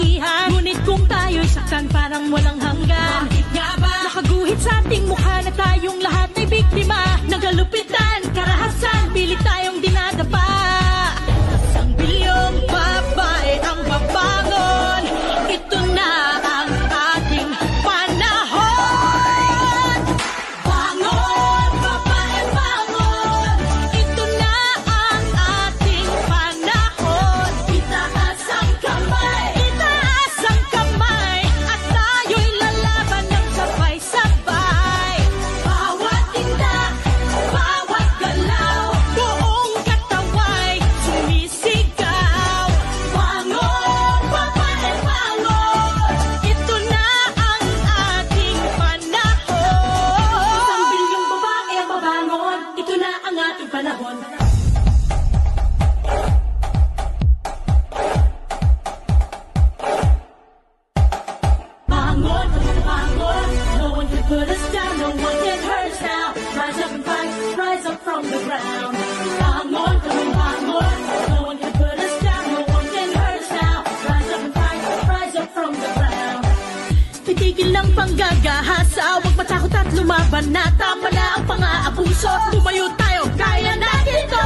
kapangyarihan. Ngunit kung tayo'y saktan parang walang hanggan, bakit nga ba nakaguhit sa ating mukha na tayong lahat ay biktima ng kalupitan, karahasan, pilit tayong dinadapa. Isang bilyong babae ang babangon, ito na ang ating panahon. Bangon, babae, bangon, ito na ang ating panahon. Itaas ang kamay, itaas ang kamay, at tayo'y lalaban ng sabay-sabay. Bawat tindak, bawat galaw, buong kataway sumisigaw. Bangon, babae, bangon, ito na ang ating panahon. Isang bilyong babae ang babangon, ito na ang ating panahon. Bangon, bangon, no one can put us down, no one can hurt us now. Rise up and fight, rise up from the ground. Bangon, bangon, no one can put us down, no one can hurt us now. Rise up and fight, rise up from the ground. Titigil ng panggagahasa, huwag matakot at lumaban na. Tama na ang pang-aabuso, tumayo tayo, kaya natin ito.